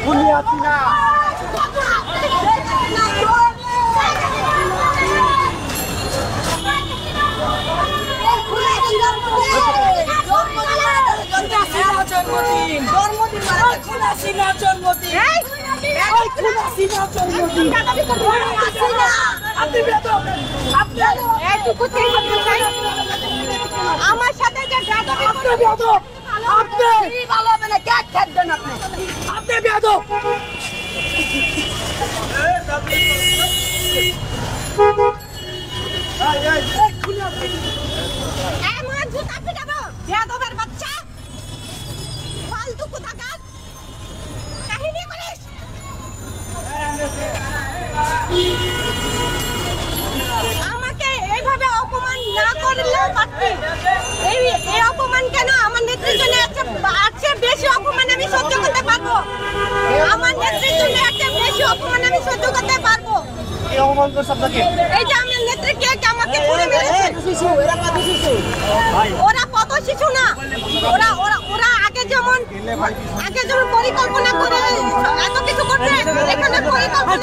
খুনি আছি না আমার সাথে যে আপনি বেয়াদব আমাকে এইভাবে অপমান না করলেও পারতি। এই অপমান কেন? আমার নেত্রীর জন্য আছে বেশি অপমান আমি সহ্য করতে পারবো। আমার নেত্রীর জন্য আছে বেশি অপমান আমি সহ্য করতে পারবো। এই যে আমার নেত্রীকে আমাকে পুড়ে মেরেছে। ওরা কত শিশু না, ওরা আগে যেমন পরিকল্পনা করে এত কিছু করছে, এখানে পরিকল্পনা